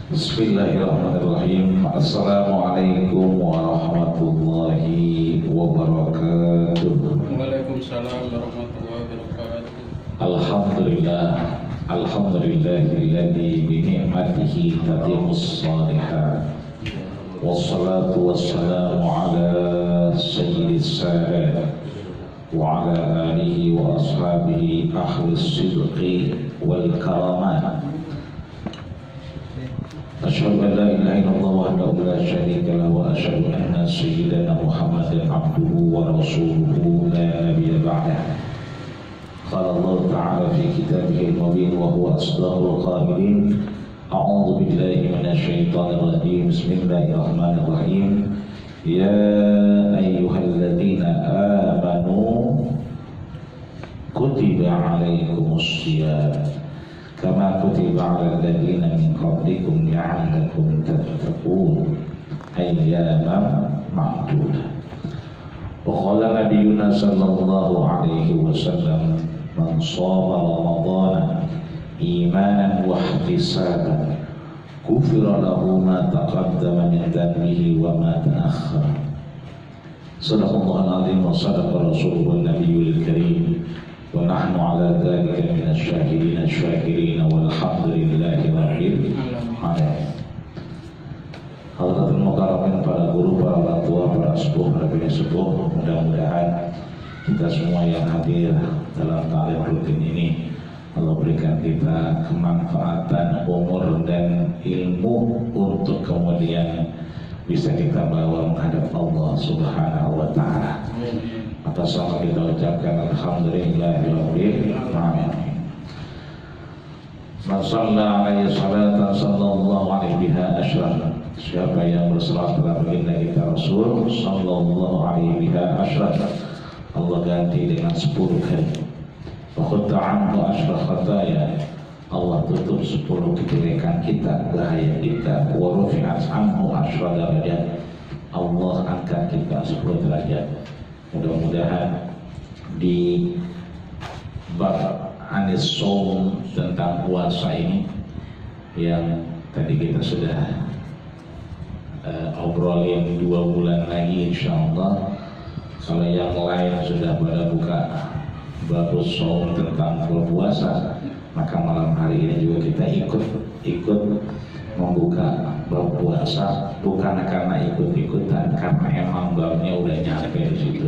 Bismillahirrahmanirrahim. Assalamualaikum warahmatullahi wabarakatuh. Waalaikumsalam warahmatullahi wabarakatuh. Alhamdulillah, alhamdulillahilladzi bi ni'matihi tatimmus shalihat. Wassalatu wassalamu ala sayyidis sadat wa ala alihi wa ashabihi ahlis sidqi wal karamat. Asyhadu an la ilaha illallah wahdahu la syarika lahu wa asyhadu anna sayyidana Muhammadan abduhu wa rasuluhu la nabiyya ba'dah. Qala Allah ta'ala fi kitabihil mubin wa huwa asdaqul qailin. A'udzu billahi minasy syaithanir rajim. Bismillahirrahmanirrahim. Ya ayyuhalladzina amanu kutiba 'alaikumus shiyam kama kutiba 'alal ladzina min qablikum la'allakum tattaqun ayyaman ma'dudah. Wa qala nabiyyuna sallallahu alaihi wasallam man shoma ramadhana imanan wa ihtisaban ghufira lahu ma taqaddama min dhanbihi wa ma ta'akhkhara. Sadaqallahul azim wa sadaqa rasuluhun nabiyyul karim. Wa nahnu ala dzalika minasy syahidin asy-syakirin walhamdulillahi rabbil alamin. Hadirin mukarramin, para guru, para orang tua, para sepuh, para bini sepuh, mudah-mudahan kita semua yang hadir dalam taklim rutin ini Allah berikan kita kemanfaatan umur dan ilmu untuk kemudian bisa kita bawa menghadap Allah Subhanahu wa ta'ala. Atas sama kita ucapkan alhamdulillahirabbil alamin. Man shalla alaihi salatan sallallahu alaihi biha asyra. Siapa yang bersalat pada baginda kita Rasul sallallahu alaihi biha asyra, Allah ganti dengan 10 kali. Wa khutta anhu asyra khataya, Allah tutup 10 kejelekan kita, bahaya kita. Wa rufi'at anhu asyra darajat, Allah angkat kita 10 derajat. Mudah-mudahan di bab anis shaum tentang puasa ini yang tadi kita sudah obrolin 2 bulan lagi insyaallah. Kalau yang lain sudah pada buka babus shaum tentang berpuasa, maka malam hari ini juga kita ikut membuka bab puasa, bukan karena ikut-ikutan, karena emang babnya udah nyampe di situ.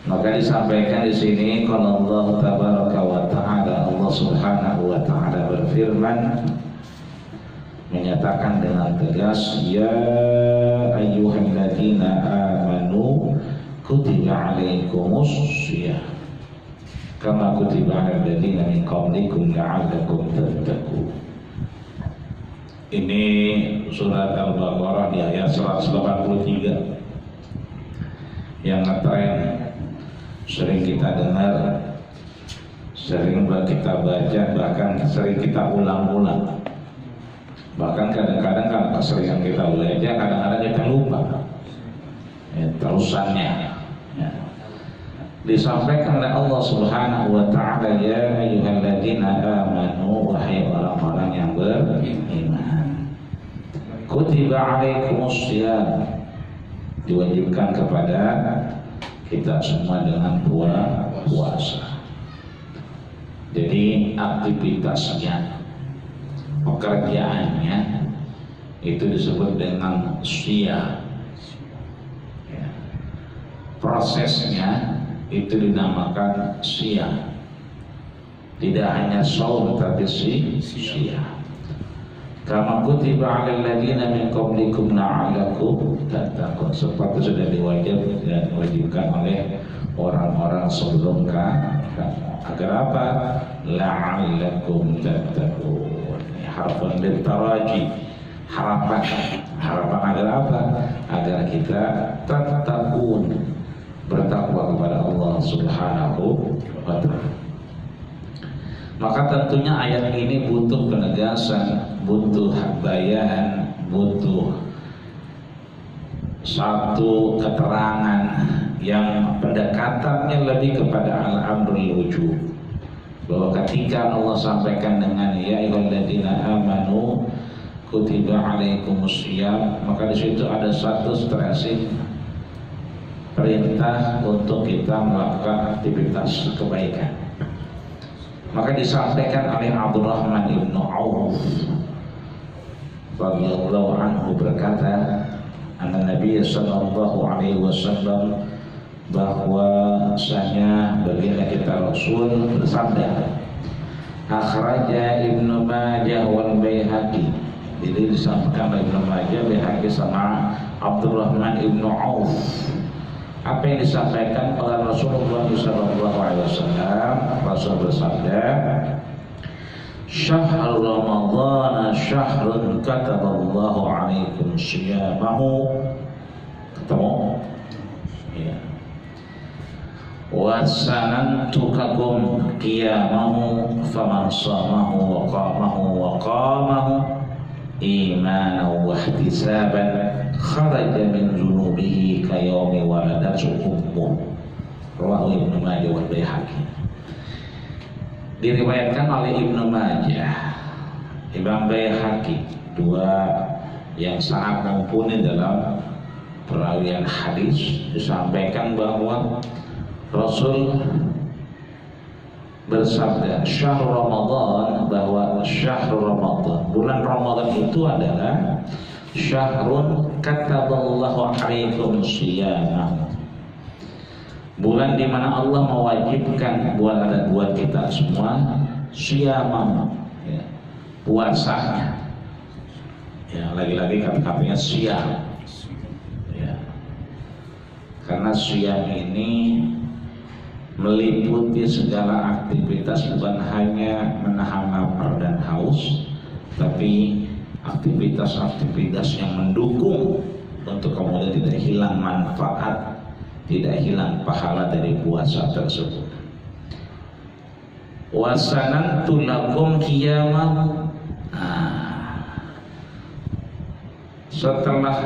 Maka disampaikan di sini kalau Allah tabaraka wa ta'ala, Allah subhanahu wa ta'ala berfirman, menyatakan dengan tegas, ya ayyuhalladzina amanu kutiba 'alaikumus shiyam kama kutiba 'alal ladzina min qablikum la'allakum tattaqun. Ini surat Al-Baqarah di ayat 183 yang ngetren, sering kita dengar, sering kita baca, bahkan sering kita ulang-ulang. Bahkan kadang-kadang kalau keseringan kita baca, kadang-kadang kita lupa terusannya. Disampaikan oleh Allah Subhanahu wa ta'ala, ya ayyuhalladzina amanu, wahai orang-orang yang beriman, kutiba 'alaikumus shiyam, diwajibkan kepada kita semua dengan puasa. Jadi aktivitasnya, pekerjaannya itu disebut dengan shiyam. Prosesnya itu dinamakan shiyam. Tidak hanya shaum tapi shiyam. Kama kutiba 'alal ladzina min qablikum la'allakum tattaqun, seperti sudah diwajibkan oleh orang-orang sebelum kamu. Agar apa? La'allakum tattaqun. Harapan litaraji, harapan agar apa? Agar kita tattaqun, bertakwa kepada Allah Subhanahu wa ta'ala. Maka tentunya ayat ini butuh penegasan, butuh bayan, butuh satu keterangan yang pendekatannya lebih kepada al-amrul wujub. bahwa ketika Allah sampaikan dengan ya ayyuhalladzina kutiba alaikumusiyam, maka di situ ada satu stressing perintah untuk kita melakukan aktivitas kebaikan. Maka disampaikan oleh Abdurrahman ibn Auf radhiyallahu anhu berkata, anna Nabi sallallahu alaihi wasallam, bahwasanya baginda kita Rasul bersabda, akhraja Ibnu Majah wal Baihaqi. Jadi disampaikan oleh Ibnu Majah, Baihaqi sama Abdurrahman ibn Auf. Apa yang disampaikan oleh Rasulullah SAW? Rasul bersabda, syahr Ramadhan syahrun kataballahu alaikum siyamahu. Ketemu? Ya. Wa sanantukakum qiyamahu faman shamahu wa qamahu imanan wa ihtisaban kharaja min junubihi kayawmi waladatu ummuh. Rawahu Ibnu Majah wa Baihaqi. Diriwayatkan oleh Ibnu Majah, Imam Baihaqi, dua yang sangat mumpuni dalam perawian hadis, disampaikan bahwa Rasul bersabda, syahr Ramadan, bahwa syahr Ramadan, bulan Ramadan itu adalah syahrun kataballahu alaikum siyamah, bulan di mana Allah mewajibkan buat kita semua siyamah, ya, puasanya. Ya, lagi-lagi kata-katanya siyam, ya, karena siyam ini meliputi segala aktivitas, bukan hanya menahan lapar dan haus, tapi aktivitas-aktivitas yang mendukung untuk kemudian tidak hilang manfaat, tidak hilang pahala dari puasa tersebut. Wasanantu lakum qiyamah. Setelah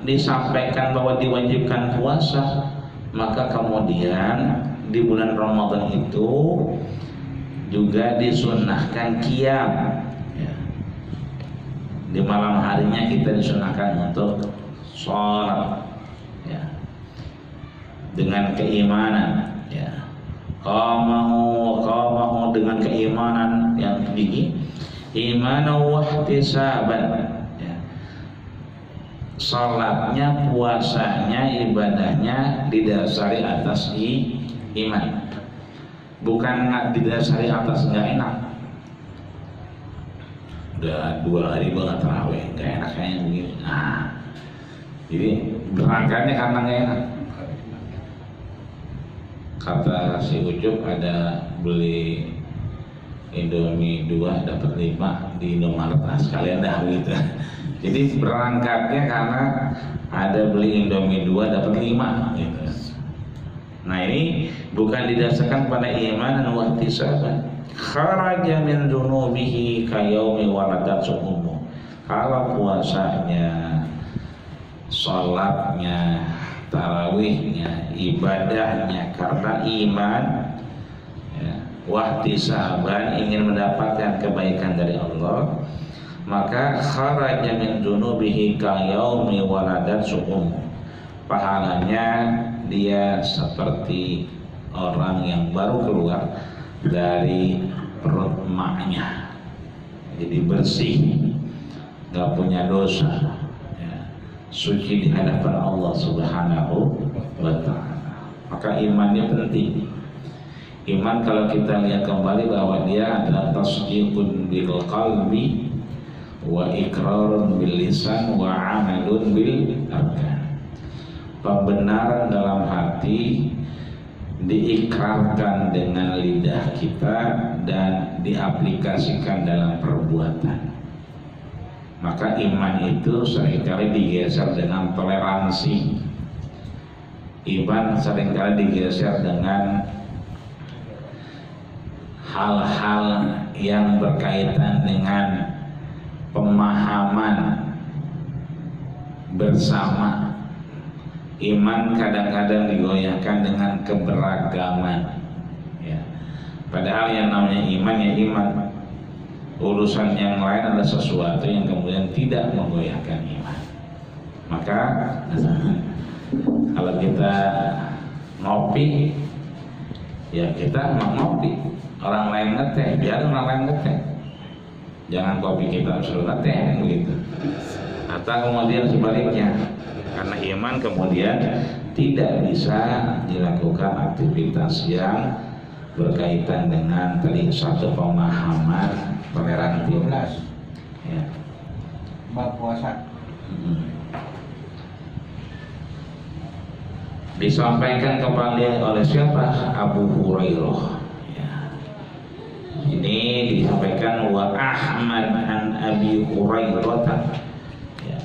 disampaikan bahwa diwajibkan puasa, maka kemudian di bulan Ramadan itu juga disunnahkan qiyam. Di malam harinya kita disunahkan untuk sholat, ya, dengan keimanan, ya, qamahu dengan keimanan yang tinggi, imanan wa ihtisaban, ya, sholatnya, puasanya, ibadahnya didasari atas iman, bukan didasari atas nggak enak. Udah 2 hari banget terawih, gak enak kayaknya begini. Jadi berangkatnya karena gak enak. Kata si Ucup, ada beli Indomie 2 dapat 5 di Indomaret, sekalian dah gitu. Jadi berangkatnya karena ada beli Indomie 2 dapat 5 gitu. Nah, ini bukan didasarkan pada iman dan ihtisaban. Kharaja min dunubihi kayaumi waladatu ummuh. Kalau puasanya, sholatnya, tarawihnya, ibadahnya karena iman, ya, wahtisaban, ingin mendapatkan kebaikan dari Allah, maka kharaja min dunubihi kayaumi waladatu ummuh. Pahalanya dia seperti orang yang baru keluar dari perut emaknya, jadi bersih, gak punya dosa, ya, suci di hadapan Allah Subhanahu wa ta'ala. Maka imannya penting. Iman kalau kita lihat kembali bahwa dia adalah tasdiqun bil qalbi wa iqrarun bil lisan wa amalun bil arkan. Pembenaran dalam hati, diikrarkan dengan lidah kita, dan diaplikasikan dalam perbuatan. Maka iman itu seringkali digeser dengan toleransi. Iman seringkali digeser dengan hal-hal yang berkaitan dengan pemahaman bersama. Iman kadang-kadang digoyahkan dengan keberagaman, ya. Padahal yang namanya iman ya iman, urusan yang lain adalah sesuatu yang kemudian tidak menggoyahkan iman. Maka kalau kita ngopi, ya kita mau ngopi. Orang lain ngeteh, biar orang lain ngeteh. Jangan kopi kita suruh ngeteh begitu. Atau kemudian sebaliknya, karena iman kemudian tidak bisa dilakukan aktivitas yang berkaitan dengan tadi satu pemahaman toleransi. Ya. Bab puasa. Disampaikan kembali oleh siapa? Abu Hurairah. Ya. Ini disampaikan wa Ahmad an Abi Hurairah. Ya.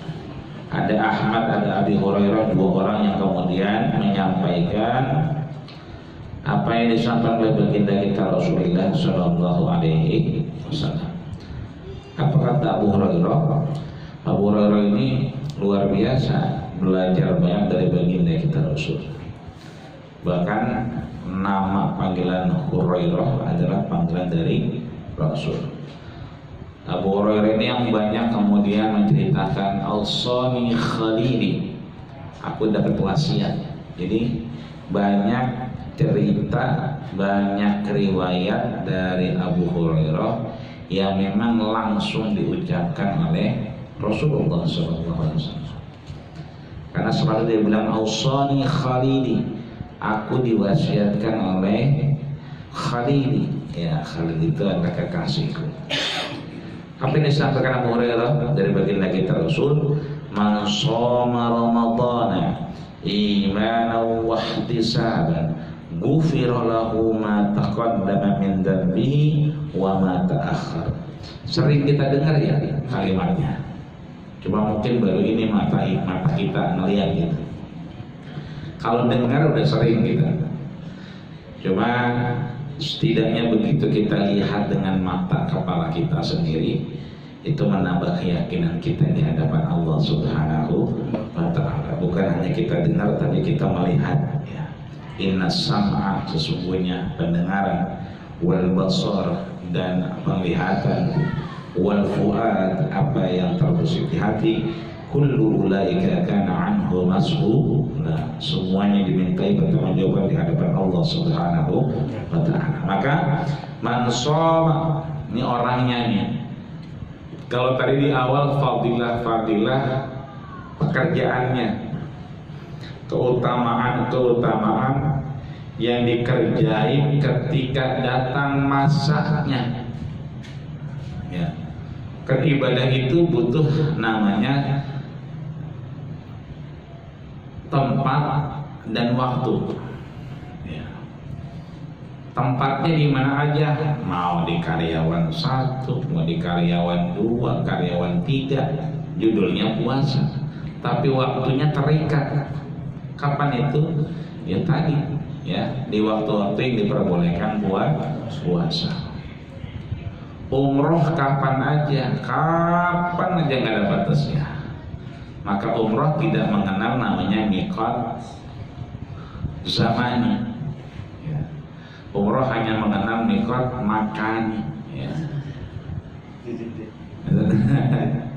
Ada Ahmad, ada Abi Hurairah, dua orang yang kemudian menyampaikan apa yang disampaikan oleh baginda kita Rasulullah Shallallahu Alaihi Wasallam. Apa kata Abu Hurairah? Abu Hurairah ini luar biasa, belajar banyak dari baginda kita Rasul. Bahkan nama panggilan Hurairah adalah panggilan dari Rasul. Abu Hurairah ini yang banyak kemudian menceritakan Al-Sani Khalili, aku dapat wasiat. Jadi banyak cerita, banyak riwayat dari Abu Hurairah yang memang langsung diucapkan oleh Rasulullah SAW. Karena selalu dia bilang Ausani Khalili, aku diwasiatkan oleh Khalili. Ya, Khalili itu adalah kekasihku. Apa yang disampaikan Abu Hurairah dari baginda kita Rasul? Man shoma Ramadhana imanan wa ihtisaban ghufira lahu ma taqaddama min dhanbihi wa ma ta'akhkhar. Sering kita dengar ya kalimatnya. Cuma mungkin baru ini mata kita ngelihat gitu. Kalau dengar udah sering kita. Cuma setidaknya begitu kita lihat dengan mata kepala kita sendiri, itu menambah keyakinan kita di hadapan Allah Subhanahu wa Ta'ala. Bukan hanya kita dengar, tapi kita melihat. Ya. Inna sam'a, sesungguhnya pendengaran, wal basar, dan penglihatan, wal fuad, apa yang terbesit di hati, kullu ulaika kana anhu mas'ula, semuanya dimintai pertanggungjawaban di hadapan Allah Subhanahu wa Ta'ala. Maka man shoma, ini orangnya nih. Kalau tadi di awal fadilah pekerjaannya, keutamaan yang dikerjain ketika datang masanya. Ya. Kan ibadah itu butuh namanya tempat dan waktu. Ya. Tempatnya di mana aja, mau di karyawan 1, mau di karyawan 2, karyawan 3, judulnya puasa. Tapi waktunya terikat. Kapan itu? Ya tadi, ya di waktu-waktu yang diperbolehkan buat puasa. Umroh kapan aja nggak ada batasnya. Maka umroh tidak mengenal namanya miqat zamani. Ya. Umroh hanya mengenal miqat makani. Ya.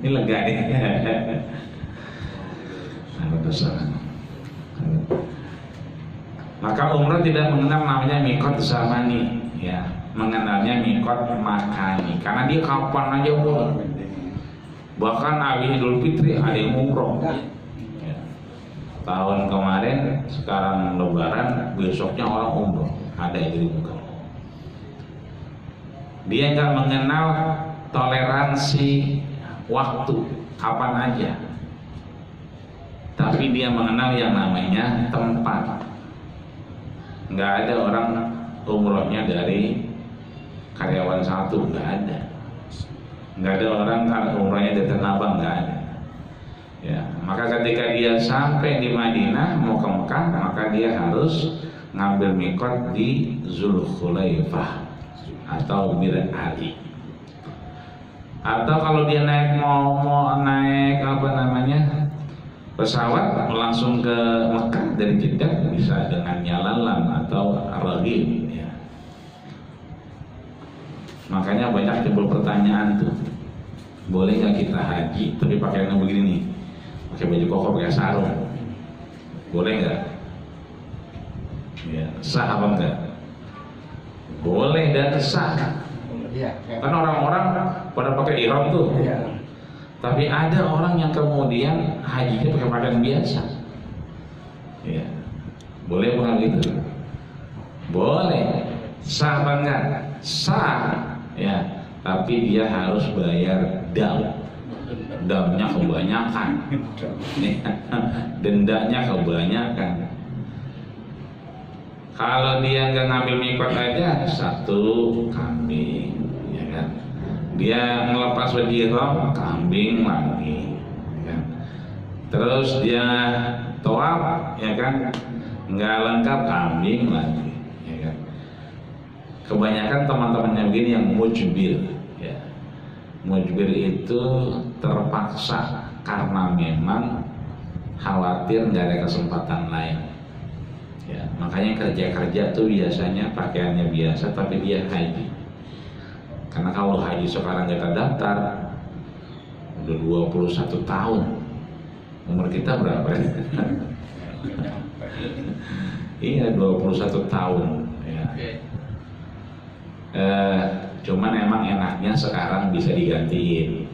Ini lega nih. Maka umroh tidak mengenal namanya miqat zamani, ya, mengenalnya miqat makani. Karena dia kapan aja umroh. Bahkan hari Idul Fitri ada yang umroh. Ya. Tahun kemarin, sekarang Lebaran, besoknya orang umroh. Ada yang jadi bukan. Dia nggak mengenal toleransi waktu, kapan aja. Tapi dia mengenal yang namanya tempat. Nggak ada orang umrohnya dari karyawan 1, nggak ada. Nggak ada orang umrohnya dari Tanah Abang, nggak ada. Ya, maka ketika dia sampai di Madinah mau ke Mekah, maka dia harus ngambil miqat di Zulhulaifah atau Bir Ali. Atau kalau dia mau naik pesawat langsung ke Mekah dari Jeddah, bisa dengan Yalalam atau Raghib. Ya. Makanya banyak timbul pertanyaan tuh, boleh nggak kita haji tapi pakaiannya begini nih, pakai baju koko, pakai sarung, boleh nggak? Ya, sah apa enggak? Boleh dan sah. Iya. Kan orang-orang pada pakai ihram tuh. Iya. Tapi ada orang yang kemudian hajinya pakai pakaian biasa. Ya. Boleh bukan gitu? Boleh. Sah apa enggak? Sah. Ya. Tapi dia harus bayar dam. Damnya kebanyakan. Dendanya kebanyakan. Kalau dia nggak ngambil mikot aja 1 kambing, ya kan? Dia ngelepas baju ihram, kambing lagi, ya kan? Terus dia tawaf, ya kan? Nggak lengkap, kambing lagi, ya kan? Kebanyakan teman-temannya begini yang mujbir, ya. Mujbir itu terpaksa karena memang khawatir nggak ada kesempatan lain. Ya, makanya kerja-kerja tuh biasanya pakaiannya biasa tapi dia haji. Karena kalau haji sekarang kita daftar udah 21 tahun. Umur kita berapa ya? Iya, 21 tahun ya. Cuman emang enaknya sekarang bisa digantiin.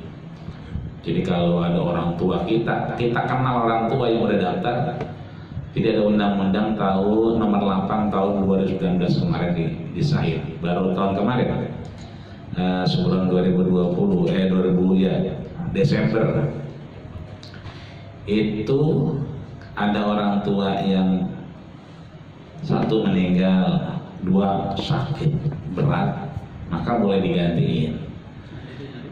Jadi kalau ada orang tua kita kenal orang tua yang udah daftar. Tidak ada undang-undang tahun nomor 8 tahun 2019 kemarin disahih, baru tahun kemarin sebelum 2020 ya Desember itu ada orang tua yang 1 meninggal, 2 sakit berat, maka boleh digantiin.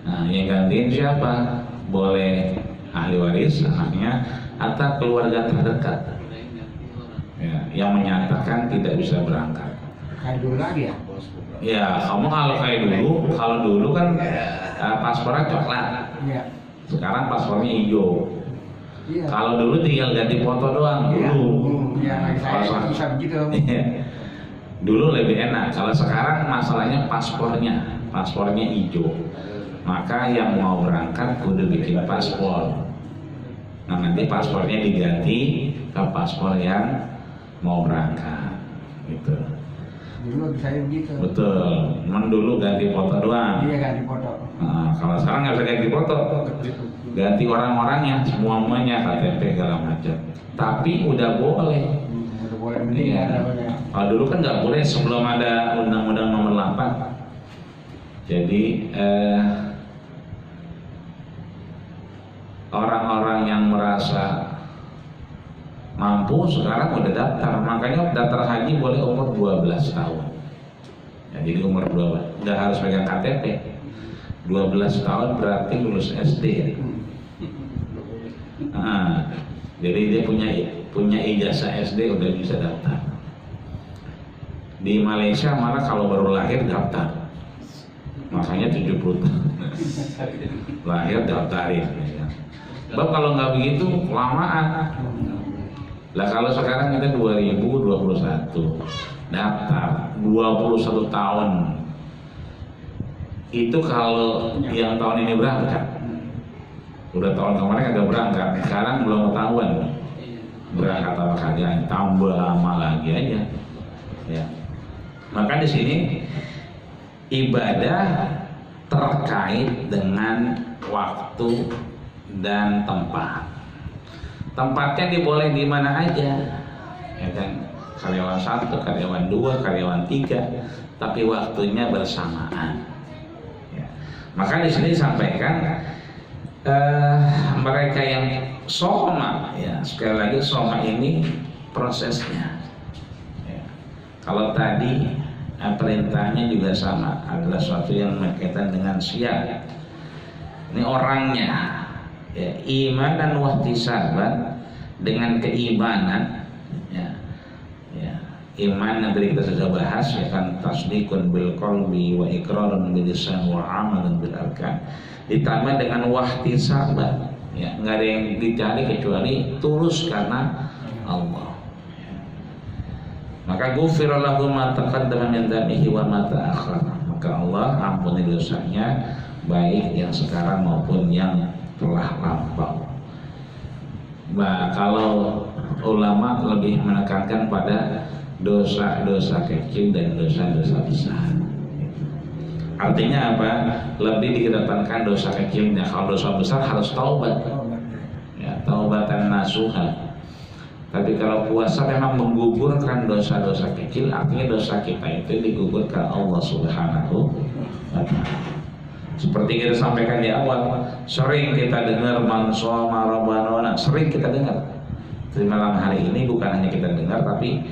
Nah, yang gantiin siapa? Boleh ahli waris, anaknya, atau keluarga terdekat. Ya, yang menyatakan tidak bisa berangkat. Kayak dulu lagi ya? Ya, kamu kalau dulu kan paspornya coklat. Iya. Sekarang paspornya hijau. Iya. Kalau dulu tinggal ganti foto doang Iya. dulu. Iya, saya bisa begitu. Dulu lebih enak. Kalau sekarang masalahnya paspornya hijau. Maka yang mau berangkat kudu bikin paspor. Nah, nanti paspornya diganti ke paspor yang mau berangkat, gitu. Dulu saya begitu. Betul. Dulu ganti foto doang. Iya, ganti foto. Nah, kalau sekarang nggak bisa ganti foto, ganti orang-orangnya, semuanya KTP segala macam. Tapi udah boleh. Udah boleh meninggal. Iya. Kalau dulu kan nggak boleh sebelum ada Undang-Undang Nomor 8. Jadi orang-orang yang merasa mampu sekarang udah daftar, makanya daftar haji boleh umur 12 tahun. Ya, jadi umur 12, nggak harus pegang KTP. 12 tahun berarti lulus SD. Nah, jadi dia punya ijazah SD udah bisa daftar. Di Malaysia malah kalau baru lahir daftar, makanya 70 tahun lahir daftarin. Ya. Bang kalau nggak begitu kelamaan. Lah kalau sekarang kita 2021 daftar 21 tahun. Itu kalau yang tahun ini berangkat. Udah tahun kemarin kagak berangkat, sekarang belum ketahuan berangkat apa kagak, tambah lama lagi aja. Ya. Maka di sini ibadah terkait dengan waktu dan tempat. Tempatnya diboleh di mana aja, ya kan? Karyawan 1, karyawan 2, karyawan 3, tapi waktunya bersamaan. Ya. Maka di sini disampaikan mereka yang soma, ya sekali lagi soma ini prosesnya. Ya. Kalau tadi perintahnya juga sama, adalah suatu yang berkaitan dengan siap. Ini orangnya. Ya, iman dan wahtisaban dengan keimanan, ya, iman yang tadi kita sudah bahas, ya kan, tasdiqun bil qalbi wa iqrarun bil lisan wa amalun bil arkan, ditambah dengan wahtisaban, ya, nggak ada yang dicari kecuali tulus karena Allah. Maka ghufira lahu ma taqaddama min dhanbihi wa ma ta'akhkhara. Maka Allah ampuni dosanya, baik yang sekarang maupun yang telah lampau. Nah, kalau ulama lebih menekankan pada dosa-dosa kecil dan dosa-dosa besar. Artinya apa? Lebih dikedepankan dosa kecilnya. Kalau dosa besar harus taubat, ya, taubatan nasuha. Tapi kalau puasa memang menggugurkan dosa-dosa kecil, artinya dosa kita itu digugurkan Allah Subhanahu wa ta'ala. Seperti kita sampaikan di awal, sering kita dengar man shoma ramadhana, sering kita dengar. Di malam hari ini bukan hanya kita dengar, tapi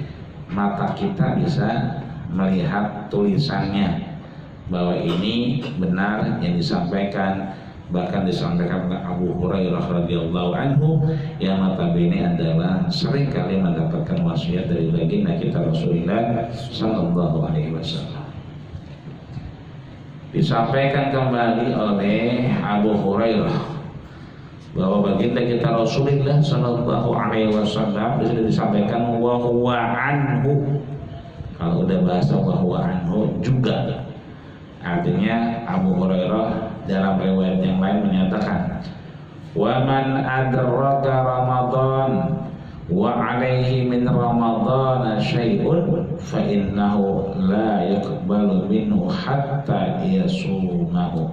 mata kita bisa melihat tulisannya bahwa ini benar yang disampaikan. Bahkan disampaikan oleh Abu Hurairah radhiyallahu anhu yang notabene adalah sering kali mendapatkan wasiat dari baginda kita Rasulullah sallallahu alaihi wasallam. Disampaikan kembali oleh Abu Hurairah bahwa baginda kita Rasulullah sallallahu alaihi wasallam sudah disampaikan wa huwa anhu. Kalau udah bahasa wa huwa anhu juga artinya Abu Hurairah dalam riwayat yang lain menyatakan wa man adraka Ramadan wa alaihi min Ramadan syai'un fa innahu la yaqbalu minhu hatta yasumahu.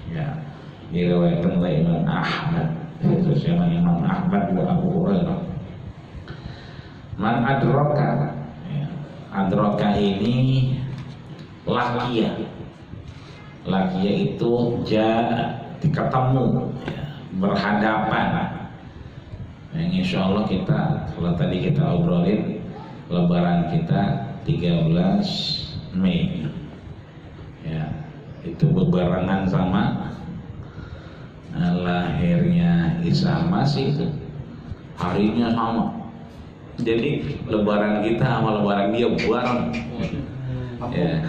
Ya, diriwayatkan oleh Imam Ahmad. Itu siapa Imam Ahmad wa Abu Hurairah. Man adraka, ya, adraka ini lakia. Lakia itu ketemu, ya, berhadapan. Yang insya Allah kita, kalau tadi kita obrolin Lebaran kita 13 Mei, ya, itu berbarengan sama lahirnya Isa Masih itu, harinya sama. Jadi Lebaran kita sama Lebaran dia bareng. Ya.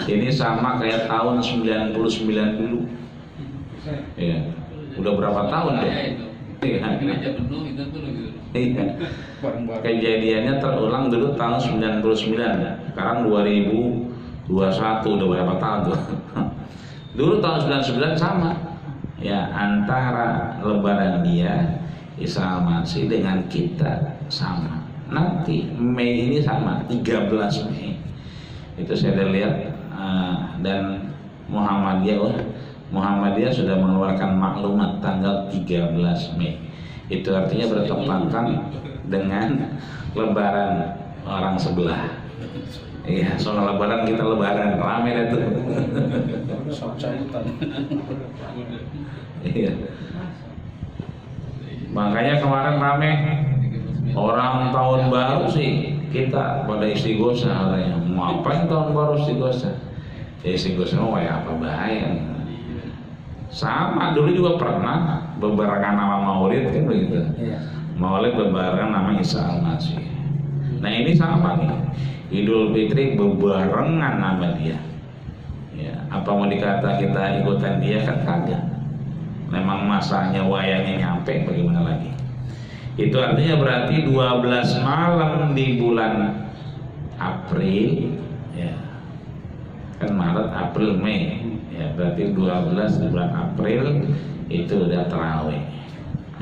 Ini sama kayak tahun 99 dulu. Ya. Udah berapa tahun tuh? Iya. Kejadiannya terulang dulu tahun 99. Sekarang 2021 udah berapa tahun tuh? Dulu tahun 99 sama. Ya, antara Lebaran dia Isa Masih dengan kita sama. Nanti Mei ini sama, 13 Mei itu saya udah lihat. Dan Muhammadiyah sudah mengeluarkan maklumat tanggal 13 Mei. Itu artinya bertepatan dengan Lebaran orang sebelah. Iya, soal Lebaran kita Lebaran rame deh tuh. Iya. Makanya kemarin rame. Orang tahun baru sih kita pada istighosah katanya. Mau ngapain tahun baru istighosah? Ya istighosah mau ya apa bahaya. Sama dulu juga pernah bebarengan nama Maulid kan begitu. Maulid bebarengan nama Isa Al-Masih. Nah ini sama nih. Idul Fitri bebarengan nama dia. Ya, apa mau dikata kita ikutan dia kan kagak. Memang masanya wayangnya nyampe, bagaimana lagi? Itu artinya berarti 12 malam di bulan April, ya, kan Maret, April, Mei, ya, berarti 12 di bulan April itu udah tarawih.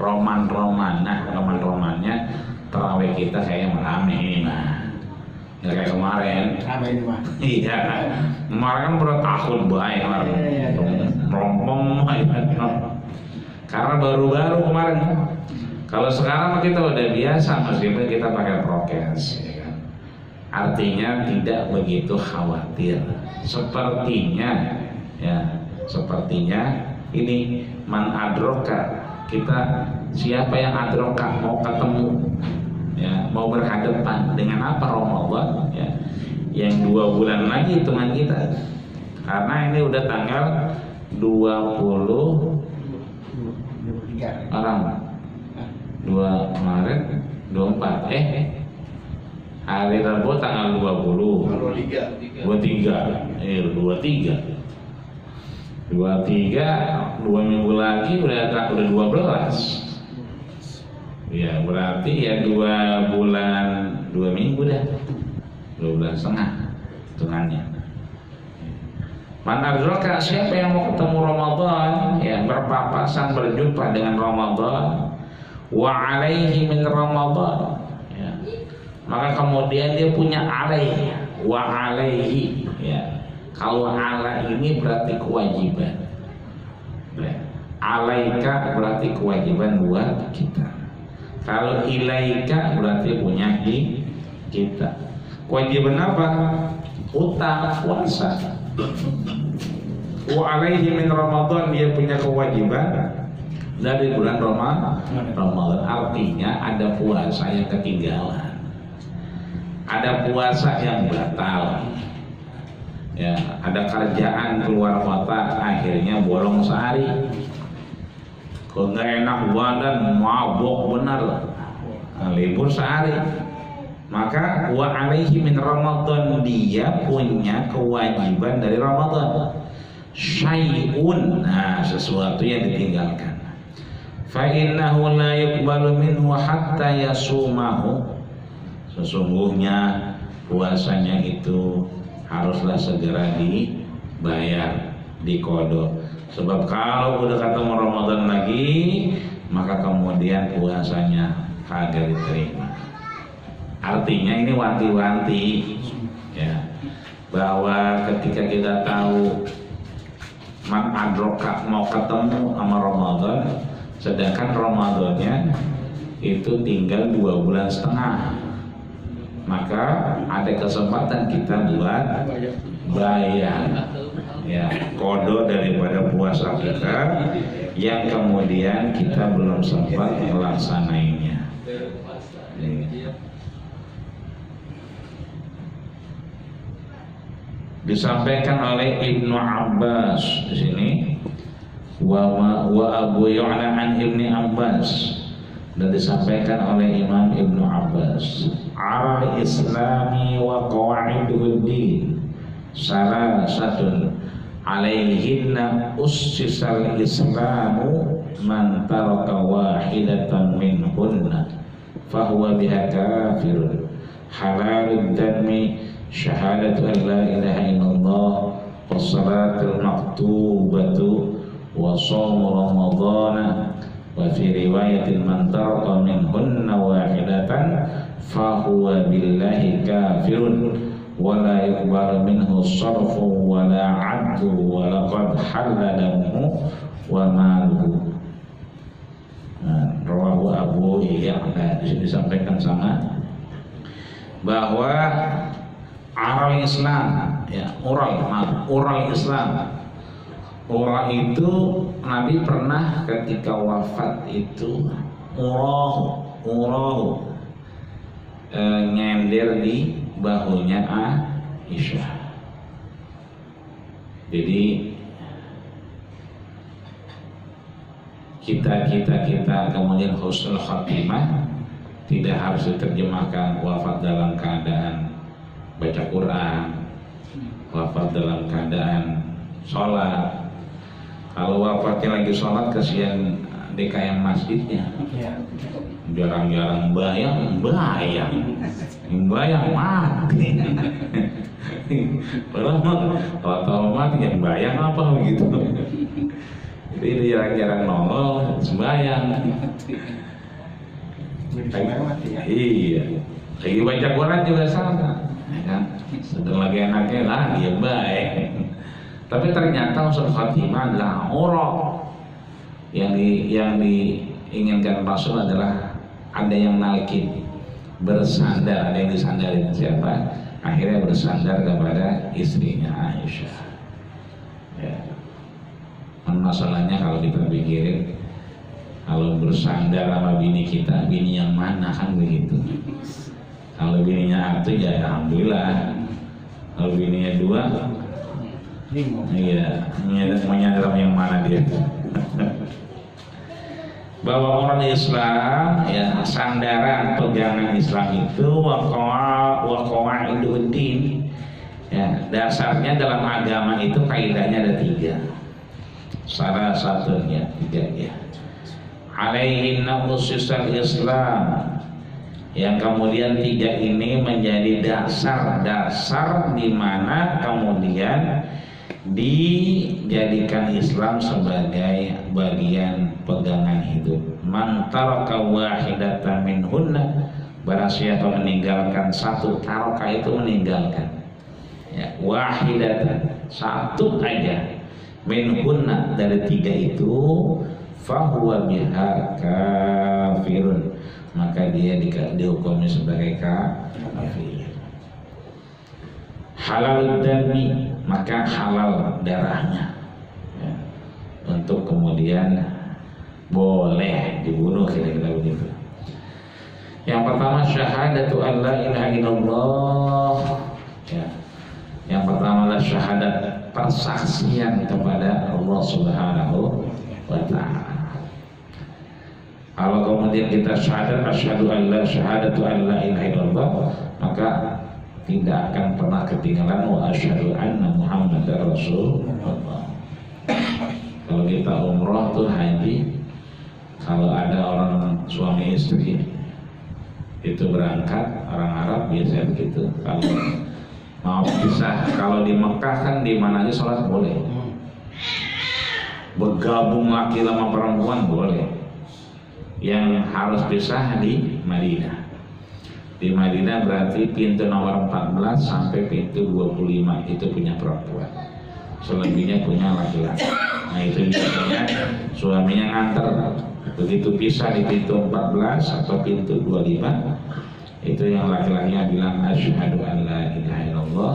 Roman-romannya tarawih kita kayak rame ini mah, nggak kayak kemarin. Rame ini mah. Iya, kemarin kan bertahun baik rombong, karena baru-baru kemarin. Kalau sekarang kita udah biasa meskipun kita pakai prokes, ya kan? Artinya tidak begitu khawatir. Sepertinya ini man adroka, kita siapa yang adroka mau ketemu, ya, mau berhadapan dengan apa Ramadan, ya, yang 2 bulan lagi hitungan kita. Karena ini udah tanggal 20 orang. 2 Maret 24 hari Rabu tanggal 23 2 minggu lagi udah 12 ya, berarti ya 2 bulan 2 minggu dah 12 setengah hitungannya. Man adraka, siapa yang mau ketemu Ramadan, ya berpapasan berjumpa dengan Ramadan, wa alaihi min Ramadan, ya, maka kemudian dia punya alaih, wa alaihi, ya. Kalau ala ini berarti kewajiban, ya. Alaika berarti kewajiban buat kita. Kalau ilaika berarti punya kita. Kewajiban apa? Utang, puasa. Wa alaihi min Ramadan, dia punya kewajiban dari bulan Ramadan. Artinya ada puasa yang ketinggalan, ada puasa yang batal, ya, ada kerjaan keluar kota akhirnya bolong sehari, kok nggak enak badan, mabok benar, libur sehari. Maka wa alaihi min Ramadan, dia punya kewajiban dari Ramadan. Syai'un, nah sesuatu yang ditinggalkan. Fa innahu la yuqbalu minhu hatta yasumahu. Sesungguhnya puasanya itu haruslah segera dibayar, diqada. Sebab kalau udah ketemu Ramadan lagi, maka kemudian puasanya kagak diterima. Artinya ini wanti-wanti, ya, bahwa ketika kita tahu man adroka mau ketemu sama Ramadan, sedangkan Ramadannya itu tinggal 2,5 bulan, maka ada kesempatan kita buat bayar, ya, kodo daripada puasa kita yang kemudian kita belum sempat melaksanainnya. Disampaikan oleh Ibnu Abbas di sini, wa Abu Ya'la an Ibni Abbas, dan disampaikan oleh Imam Ibnu Abbas, arah Islami wa qawaidul din salasatun alaihinna ussisal Islamu man taraka wahidatan minhunna fahuwa biha kafirun halalud dami syahadatu an la ilaha illallah wassalatul maktubatu wa shaumu ramadhana wa fi riwayatin man taraka minhunna wahidatan fahuwa billahi kafirun wa la yuqbalu minhu sarfu wa la adlu wa laqad halla damuhu wa maluhu. Rawahu Abu Ya'la. Disampaikan sama bahwa oral Islam, ya, oral Islam. Oral itu Nabi pernah ketika wafat itu urahu nyender di bahunya Aisyah. Jadi kita kemudian husnul khatimah tidak harus diterjemahkan wafat dalam keadaan baca Quran, wafat dalam keadaan sholat. Kalau wafatnya lagi sholat, kasihan DKM masjidnya, jarang-jarang bayang mati. Kalau tahu mati yang bayang apa begitu. Jadi dia jarang-jarang nongol sembayang. Iya, lagi baca Quran juga sama, ya kan? Sedang lagi enaknya lah dia baik. Tapi ternyata usul khatimah adalah urah. Yang diinginkan Rasul adalah ada yang nalkin, bersandar, ada yang disandarin siapa? Akhirnya bersandar kepada istrinya Aisyah. Ya. Masalahnya kalau kita pikirin, kalau bersandar sama bini kita, bini yang mana kan begitu. Kalau bininya satu ya alhamdulillah. Kalau bininya 2, iya, menyandar yang mana dia. Bahwa orang Islam, ya, sandaran pegangan Islam itu waqa'iduddin. Ya, dasarnya dalam agama itu kaidahnya ada 3. Salah satunya 3 ya. Alaihinna ussisal Islam, yang kemudian 3 ini menjadi dasar di mana kemudian dijadikan Islam sebagai bagian pegangan hidup. Man taraka wahidatan minhunna, barang siapa meninggalkan satu, taraka itu meninggalkan, ya, wahidatan satu aja, minhunna dari tiga itu, fahuwa biha kafirun, maka dia dihukumi sebagai kafir. Halal dami, maka halal darahnya, ya, untuk kemudian boleh dibunuh, kira-kira begitu. Yang pertama syahadatu an la ilaha illallah, ya. Yang pertama adalah syahadat, persaksian kepada Allah Subhanahu wa ta'ala. Kalau kemudian kita syahadat asyhadu an la syahadatu an la ilaha illallah, maka tidak akan pernah ketinggalan wa asyhadu anna Muhammadar Rasulullah. Kalau kita umroh tuh haji, kalau ada orang suami istri itu berangkat, orang Arab biasanya begitu. Kalau mau pisah, kalau di Mekah kan di mana aja sholat boleh. Bergabung laki sama perempuan boleh. Yang harus pisah di Madinah. Di Madinah berarti pintu nomor 14 sampai pintu 25 itu punya perempuan, selebihnya punya laki-laki. Nah itu biasanya suaminya nganter. Begitu pisah di pintu 14 atau pintu 25, itu yang laki-lakinya bilang asyhadu an la ilaha illallah,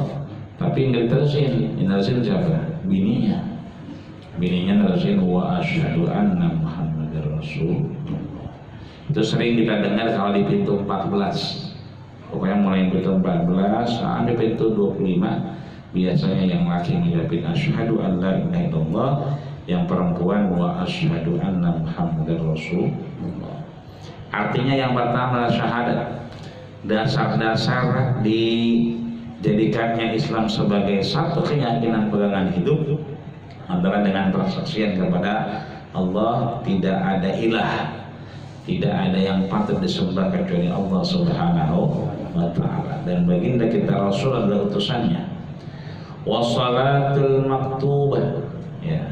tapi nggak diterusin siapa? Bininya nerusin wa asyhadu anna Muhammadar Rasulullah. Itu sering kita dengar kalau di pintu 14. Pokoknya mulai pintu 14 sampai pintu 25, biasanya yang laki mengucapin asyhadu an la ilaha illallah, yang perempuan wa asyhadu anna Muhammadar Rasulullah. Artinya yang pertama syahadat, dasar-dasar dijadikannya Islam sebagai satu keyakinan pegangan hidup adalah dengan persaksian kepada Allah tidak ada ilah, tidak ada yang patut disembah kecuali Allah Subhanahu wa ta'ala, dan baginda kita Rasul adalah utusannya. Wassalatul maktubah, ya,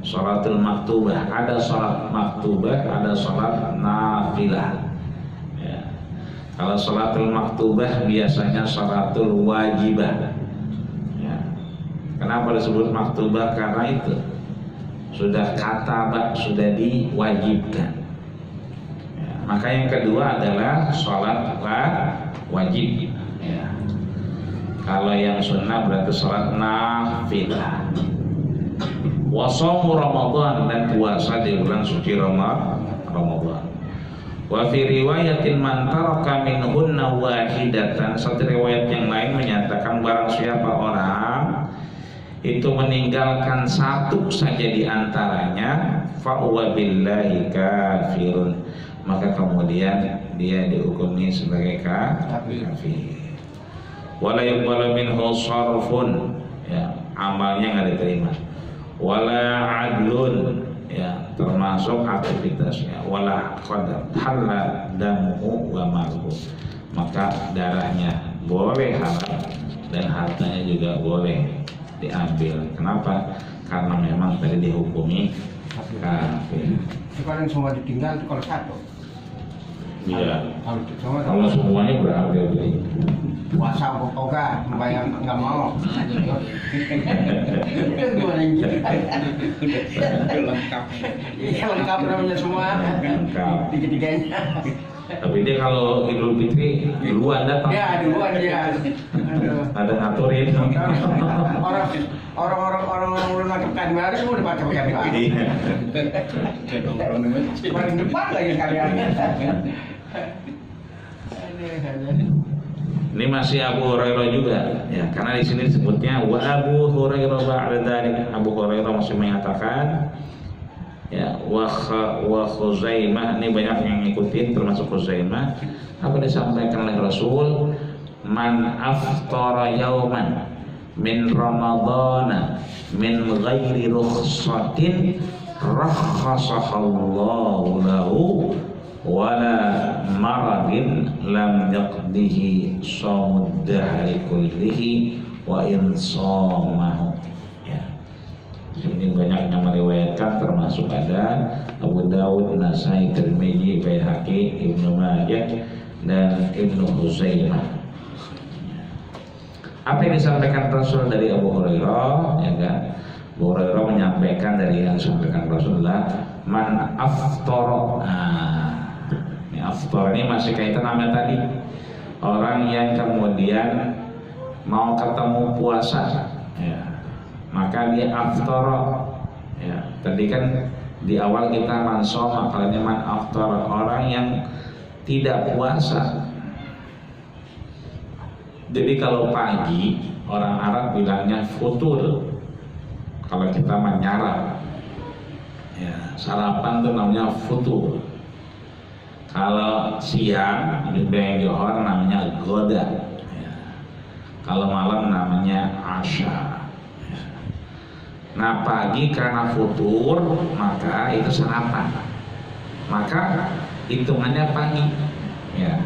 salatul maktubah, ada salat maktubah, ada salat nafilah, ya. Kalau salatul maktubah biasanya salatul wajibah, ya. Kenapa disebut maktubah? Karena itu sudah katabah, sudah diwajibkan. Maka yang kedua adalah sholat wajib, ya. Kalau yang sunnah berarti sholat nafilah. Wasaumu Ramadan, dan puasa di bulan suci Ramadan. Wa fi riwayatin man taraka minhunna wahidatan, satu riwayat yang lain menyatakan barang siapa orang itu meninggalkan satu saja di antaranya, fa huwa billahi kafirun, maka kemudian dia dihukumi sebagai kafir. Wala yuqbalu minhu sarfun, ya, amalnya nggak diterima. Wala adlun, ya, termasuk aktivitasnya. Wala qadar halal damuhu wa maluhu, maka darahnya boleh halal dan hartanya juga boleh diambil. Kenapa? Karena memang tadi dihukumi kafir. Sekarang semua ditinggal itu kalau satu. Iya. Kalau Kalau semuanya berarti puasa oga, bayar nggak mau. Gimana ini? Lengkap. Iya lengkap namanya semua. lengkap. Tiga-tiganya. Tapi dia kalau Idul Fitri duluan datang. Ya duluan dia. Aduh. Ada ngaturin. Orang udah nangkep Januari semua udah baca Januari. Iya. Paling depan lagi kalian. Ini masih Abu Hurairah juga, ya, karena di sini disebutnya wa Abu Hurairah ba'da dzalik. Abu Hurairah masih mengatakan, ya, wa Khuzaimah, ini banyak yang ngikutin termasuk Khuzaimah. Apa disampaikan oleh Rasul? Man aftara yauman min Ramadana min ghairi rukhsatin rakhasahallahu lahu wala maradin lam yaqdihi shaumud dahri kullihi wa insamahu, ya. Ini banyak yang meriwayatkan, termasuk ada Abu Dawud, Nasai, Tirmidzi, Baihaqi, Ibnu Majah dan Ibnu Huzaimah. Apa yang disampaikan Rasul dari Abu Hurairah, ya kan? Abu Hurairah menyampaikan dari yang disampaikan Rasulullah, man aftara. Ini aftar ini masih kaitan sama tadi. Orang yang kemudian mau ketemu puasa, ya, maka dia aftara. Ya, tadi kan di awal kita mansoma, makanya man aftara, orang yang tidak puasa. Jadi kalau pagi orang Arab bilangnya futur. Kalau kita menyarap, ya, sarapan itu namanya futur. Kalau siang di Johor namanya goda, ya. Kalau malam namanya asya. Ya. Nah pagi karena futur maka itu sarapan, maka hitungannya pagi. Ya.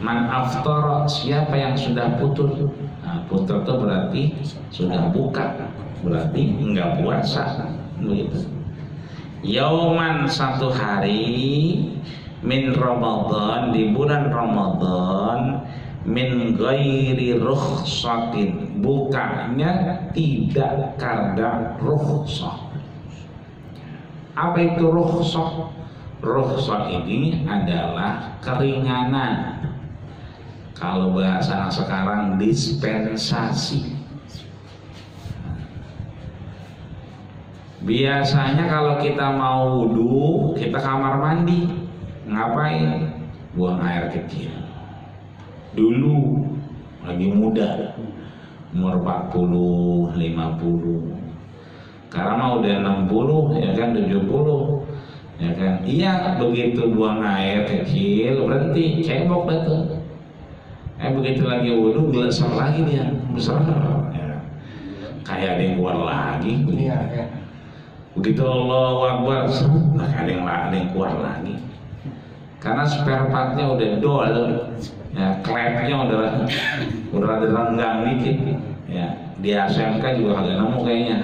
Man aftar, siapa yang sudah putur. Nah, putur itu berarti sudah buka, berarti enggak puasa, begitu. Yauman, satu hari, min Ramadan, di bulan Ramadan, min ghairi rukhsatin, bukanya tidak karena rukhsah. Apa itu rukhsah? Rukhsah ini adalah keringanan. Kalau bahasa sekarang dispensasi. Biasanya kalau kita mau wudhu, kita kamar mandi. Ngapain? Buang air kecil. Dulu lagi muda, umur 40, 50. Sekarang udah 60, ya kan, 70. Ya kan? Iya, begitu buang air kecil berhenti, cebok betul. Begitu lagi wudhu, geleser lagi dia, besar. Ya. Kayak ada yang keluar lagi. Iya, ya. Begitu Allahu Akbar, nah ada yang keluar lagi. Karena spare partnya udah dol, ya, klepnya udah ada renggang dikit. Ya, di ASMK juga agak nemu kayaknya.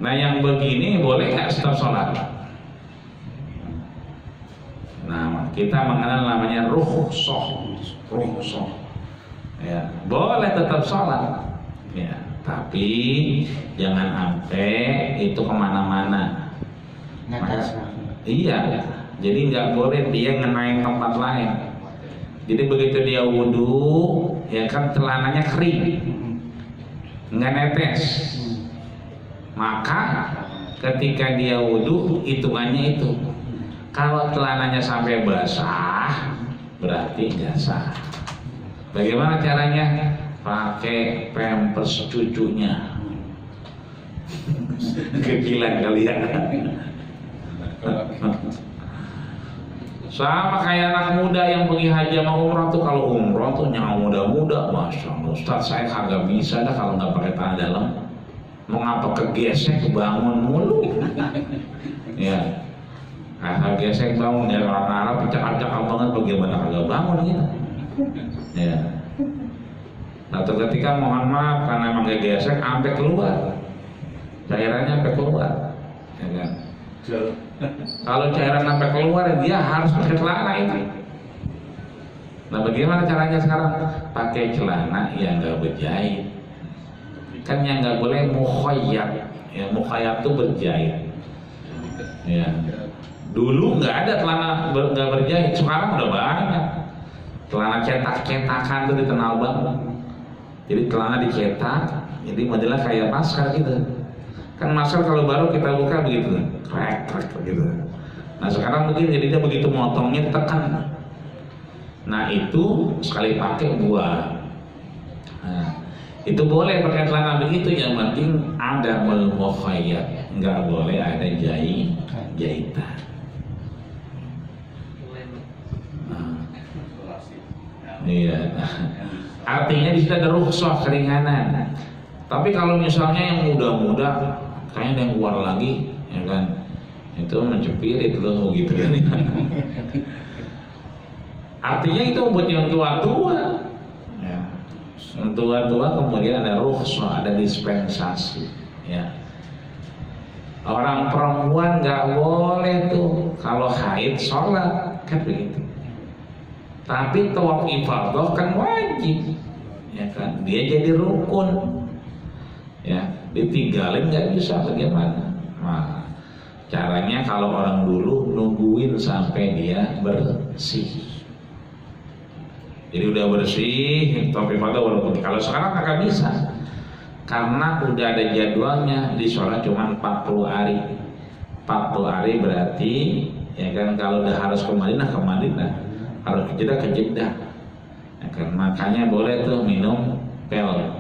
Nah yang begini boleh nggak stop sholat? Nah kita mengenal namanya rukhsah. Ya, boleh tetap sholat. Ya, tapi jangan sampai itu kemana-mana. Iya, jadi nggak boleh dia ngenain tempat lain. Jadi begitu dia wudhu, ya kan celananya kering, nggak netes. Maka ketika dia wudhu, hitungannya itu. Kalau celananya sampai basah, berarti nggak sah. Bagaimana caranya? Pakai pampers cucunya. Kegilaan kalian. Sama kayak anak muda yang pergi haji sama umrah tuh, kalau umrah tuh yang muda-muda, masya Allah, Ustaz saya kagak bisa dah kalau nggak pakai tangan dalam. Mau ngapa kegesek, bangun mulu. Ya, gesek bangun, ya orang Arab cakap-cakap banget, bagaimana kagak bangun gitu. Ya. Nah ketika mohon maaf karena emang gesek sampai keluar, cairannya sampai keluar, ya kan? Kalau cairan sampai keluar dia harus pakai celana itu. Nah bagaimana caranya sekarang? Pakai celana yang nggak berjahit. Kan yang nggak boleh mukhayyat. Ya, mukhayyat itu berjahit. Ya. Dulu nggak ada celana nggak berjahit, sekarang udah banyak. Celana cetak-cetakan tuh dikenal banget. Jadi celana dicetak, jadi modelnya kayak masker gitu. Kan masker kalau baru kita buka begitu, krek gitu. Nah sekarang mungkin jadinya begitu motongnya ditekan. Nah itu sekali pakai buah. Nah, itu boleh pakai celana begitu, yang penting ada mukhayyat, nggak boleh ada jahitan. Iya. Artinya di situ ada rukhsah, keringanan. Tapi kalau misalnya yang muda-muda, kayaknya ada yang keluar lagi, ya kan? Itu mencepirit loh gitu kan. Artinya itu buat yang tua-tua. Ya. Yang tua-tua kemudian ada rukhsah, ada dispensasi. ya. Orang perempuan nggak boleh tuh kalau haid sholat kan begitu. Tapi tawaf ifadah kan wajib, ya kan? Dia jadi rukun, ya. Ditinggalin nggak bisa bagaimana? Nah, caranya kalau orang dulu nungguin sampai dia bersih. Jadi udah bersih, tawaf ifadah walaupun. Kalau sekarang nggak bisa. Karena udah ada jadwalnya di sholat cuma 40 hari. 40 hari berarti ya kan, kalau udah harus ke Madinah, harus ke Jeddah. Ya kan, makanya boleh tuh minum pil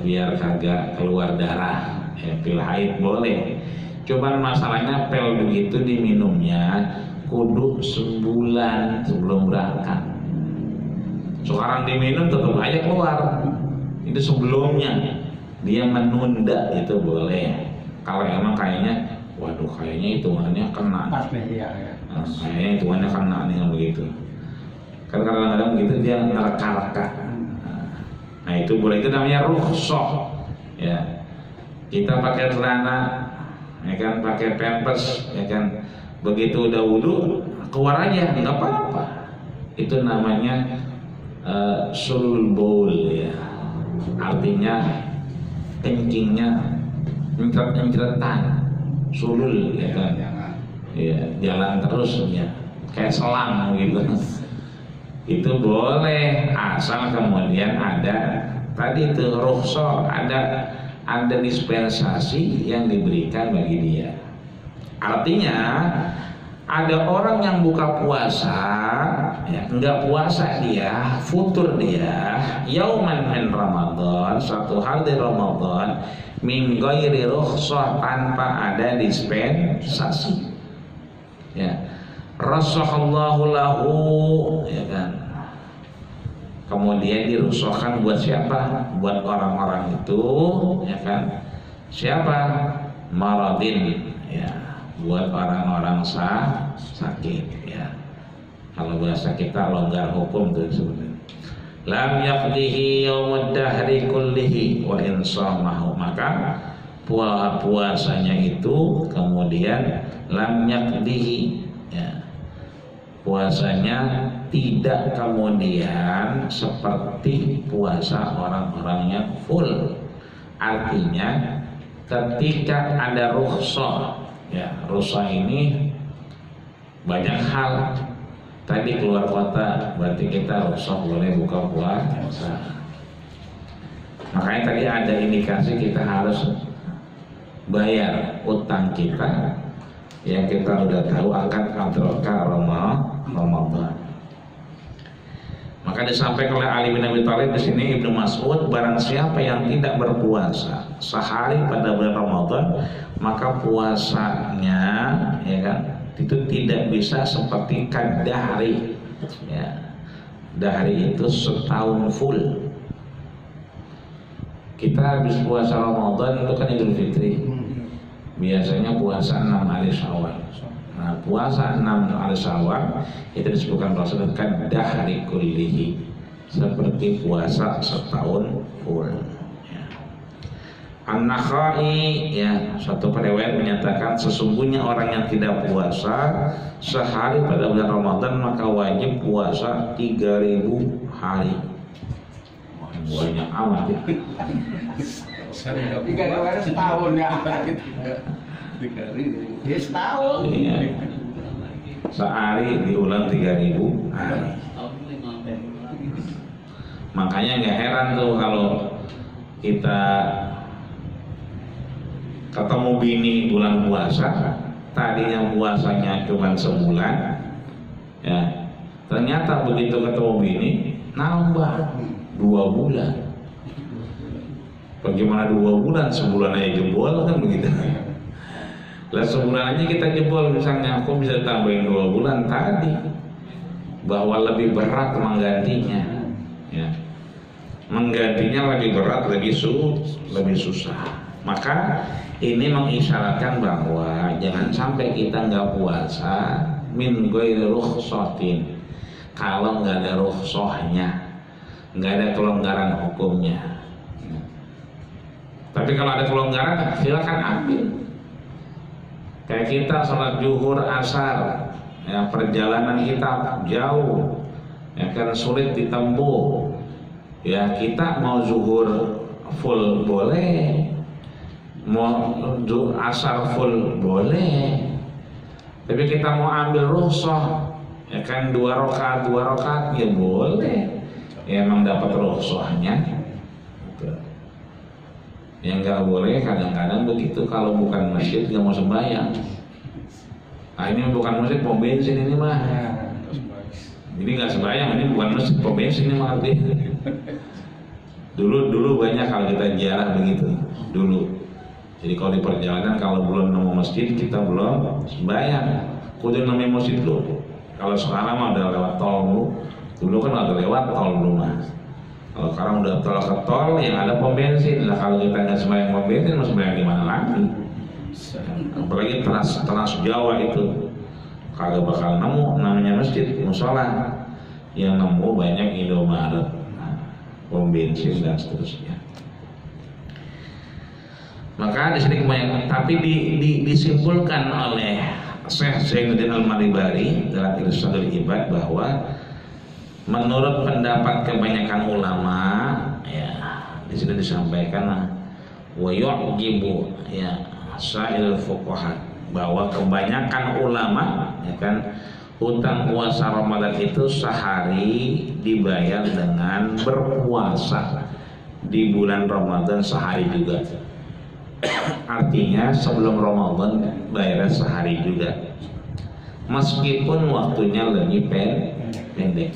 biar kagak keluar darah, ya, pil haid boleh. Cuman masalahnya pil begitu diminumnya kudu sebulan sebelum berangkat. Sekarang diminum tetap aja keluar. Itu sebelumnya dia menunda itu boleh. Kalau emang kayaknya, waduh kayaknya hitungannya kena. Pas media ya. Nah, kayaknya hitungannya kena nih yang begitu. Kan kadang-kadang begitu dia ngereka-reka. Nah itu boleh, itu namanya rukhsah. Ya, kita pakai celana, ya kan, pakai pampers, ya kan. Begitu udah wudu keluar aja, nggak apa-apa. Itu namanya sulul baul ya. Artinya kencingnya mencret-mencretan, sulul ya kan, ya, jalan terus ya, kayak selang gitu. Itu boleh asal kemudian ada tadi itu rukhsah, ada dispensasi yang diberikan bagi dia. Artinya ada orang yang buka puasa, ya, enggak puasa dia, futur dia, yauman min Ramadan, satu hari di Ramadan, min ghairi rukhsah, tanpa ada dispensasi. Ya. Rasahallahu lahu, ya kan. Kemudian dirukhsahkan buat siapa? Buat orang-orang itu, ya kan. Siapa? Maradin, ya. Buat orang-orang sakit ya. Kalau bahasa kita longgar hukum tuh sebenarnya. Lam yaqdihi yaumad dahri kullihi wa insamahu, maka puasanya itu kemudian lam yaqdihi ya. Puasanya tidak kemudian seperti puasa orang-orang yang full. Artinya ketika ada rukhsah, ya, rukhsah ini banyak hal. Tadi keluar kota berarti kita rukhsah boleh buka puasa. Makanya tadi ada indikasi kita harus bayar utang kita yang kita udah tahu akan adroka Ramadan. Maka disampaikan oleh Ali bin Abi Thalib di sini, Ibnu Mas'ud, barang siapa yang tidak berpuasa sehari pada bulan Ramadan, maka puasanya, ya kan, itu tidak bisa seperti kadahri. Ya, dahri itu setahun full. Kita habis puasa Ramadan itu kan Idul Fitri. Biasanya puasa 6 hari Syawal. Nah, puasa 6 hari Syawal itu disebutkan Rasul kadahri kullihi, seperti puasa setahun full. An-Nakhai, ya, satu periwayat menyatakan sesungguhnya orang yang tidak puasa sehari pada bulan Ramadan maka wajib puasa 3000 hari. Wah, banyak amat ya. 3 hari setahun ya. 3 hari. Ya setahun. Iya. Sehari diulang 3000 hari. Makanya nggak heran tuh kalau kita ketemu bini bulan puasa, tadinya puasanya cuma sebulan, ya, ternyata begitu ketemu bini nambah 2 bulan. Bagaimana 2 bulan? Sebulan aja jebol kan begitu. Lah sebulan aja kita jebol, misalnya aku bisa tambahin 2 bulan tadi, bahwa lebih berat menggantinya, ya. Menggantinya lebih berat, lebih susah. Maka ini mengisyaratkan bahwa jangan sampai kita nggak puasa min ghairi rukhsatin, kalau nggak ada rukhsahnya, nggak ada kelonggaran hukumnya. Tapi kalau ada kelonggaran, silakan ambil. Kayak kita sholat zuhur asar, ya perjalanan kita jauh, ya kan sulit ditempuh. Ya kita mau zuhur full boleh, mau asar full boleh. Tapi kita mau ambil rukhsah, ya kan 2 rakaat ya boleh. Ya emang dapat rukhsahnya. Yang nggak boleh kadang-kadang begitu, kalau bukan masjid nggak mau sembahyang. Nah ini bukan masjid, pom bensin ini mah. Jadi nggak sembahyang, ini bukan masjid, pom bensin ini mah artinya. Dulu banyak kalau kita ziarah begitu dulu. Jadi kalau di perjalanan kalau belum nemu masjid kita belum sembahyang. Kudu nemu masjid dulu. Kalau sekarang mah udah lewat tol dulu kan udah lewat tol dulu mah. Kalau sekarang udah tol ke tol yang ada pom bensin lah. Kalau kita nggak sembahyang pom bensin, mau sembahyang di mana lagi? Apalagi trans Jawa itu kagak bakal nemu namanya masjid, musola. Yang nemu banyak Indomaret, pom bensin dan seterusnya. Maka di sini kebanyakan, tapi disimpulkan oleh Syekh Zainuddin Al-Maribari dalam Irsyadul Ibad bahwa menurut pendapat kebanyakan ulama, ya di sini disampaikan wa yu'jibu ya sa'il fuqaha, bahwa kebanyakan ulama ya kan hutang puasa Ramadan itu sehari dibayar dengan berpuasa di bulan Ramadan sehari juga. Artinya sebelum Ramadan bayarnya sehari juga, meskipun waktunya lebih pendek.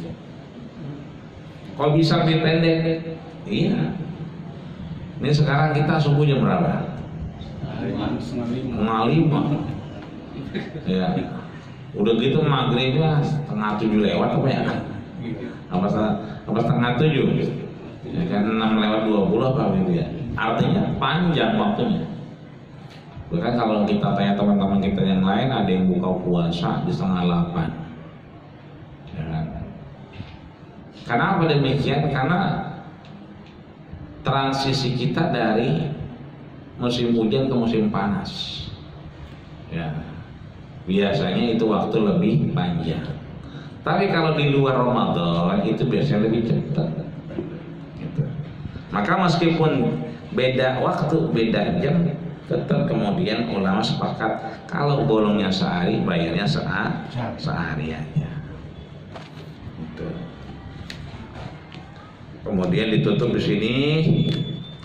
Kok bisa lebih pendek? Iya. Ini sekarang kita subuh jam berapa? 5:30. Ya. Udah gitu maghribnya 6:30 lewat apa ya? Apa 6:30? Ya kan 6:20 apa gitu ya? Artinya panjang waktunya. Bahkan kalau kita tanya teman-teman kita yang lain, ada yang buka puasa di 7:30. Ya kan? Kenapa demikian? Karena transisi kita dari musim hujan ke musim panas. Ya, biasanya itu waktu lebih panjang. Tapi kalau di luar Ramadan itu biasanya lebih cepat. Gitu. Maka meskipun beda waktu, beda jam, tetap kemudian ulama sepakat kalau bolongnya sehari, bayarnya sehariannya. Gitu. Kemudian ditutup di sini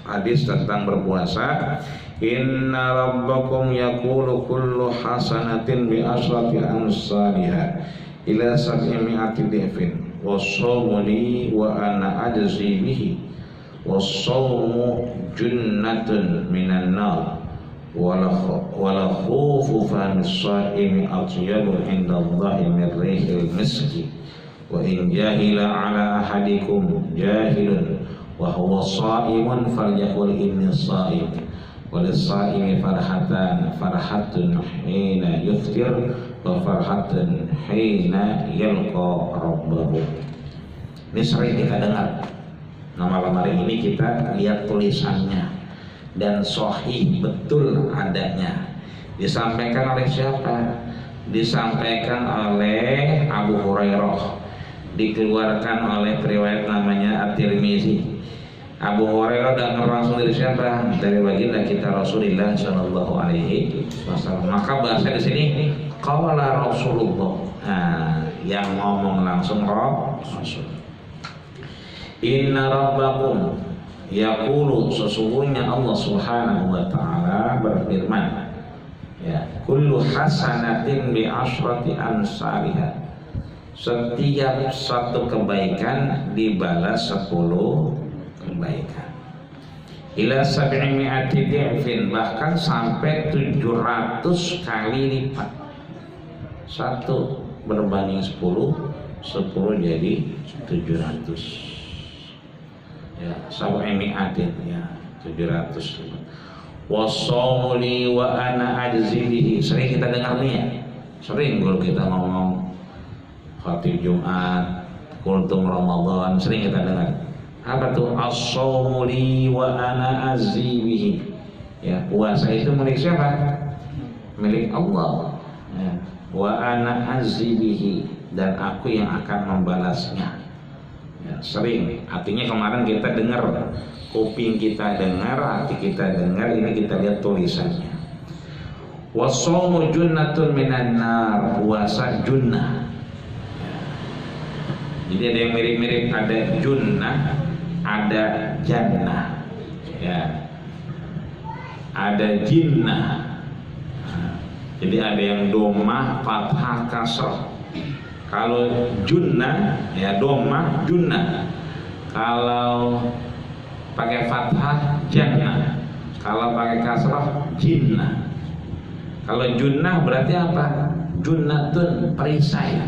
hadis tentang berpuasa. Inna rabbakum yaqulu kullu hasanatin bi asrati amsalha ila 700 dhifin was-sawmu li wa ana ajzi bihi was-sawmu junnatun minan nar wala khufu famis-saimi atyabu indallahi min rihil miski wa in jahila ala ahadikum jahilun wa huwa sha'imun falyaqul inni sha'im wa lis-sha'imi farhatun hina yuftir wa farhatun hina yalqa rabbahu. Ini sering kita dengar. Nah, malam hari ini kita lihat tulisannya dan sahih betul adanya. Disampaikan oleh siapa? Disampaikan oleh Abu Hurairah. Dikeluarkan oleh periwayat namanya At-Tirmizi. Abu Hurairah dengar langsung dari siapa? Dari baginda kita Rasulullah Shallallahu Alaihi Wasallam. Maka bahasa di sini qala Rasulullah. Nah, yang ngomong langsung Rasul. Inna rabbakum yaqulu, sesungguhnya Allah Subhanahu wa taala berfirman, ya, kullu hasanatin bi asyrati amsalha. Setiap satu kebaikan dibalas 10 kebaikan. Ila 700 dhifin, bahkan sampai 700 kali lipat. Satu berbanding 10 jadi 700. Ya, 700 ya, 700. Wasawmu li wa ana ajzi bihi. Sering kita dengar nih ya. Sering kalau kita ngomong khatib Jumat, kultum Ramadan, sering kita dengar. Apa tuh? As-shaumu li wa ana azzi bihi. Ya, puasa itu milik siapa? Milik Allah. Ya. Wa ana azzi bihi, dan aku yang akan membalasnya. Ya, sering. Artinya kemarin kita dengar, kuping kita dengar, hati kita dengar, ini kita lihat tulisannya. Wasaumu junnatun minan nar, puasa junnah. Ya. Jadi ada yang mirip-mirip, ada junnah, ada jannah. Ya. Ada jinnah. Jadi ada yang domah, fathah, kasrah. Kalau junnah, ya domah, junnah. Kalau pakai fathah, jannah. Kalau pakai kasrah, jinnah. Kalau junnah berarti apa? Junnatun, perisai.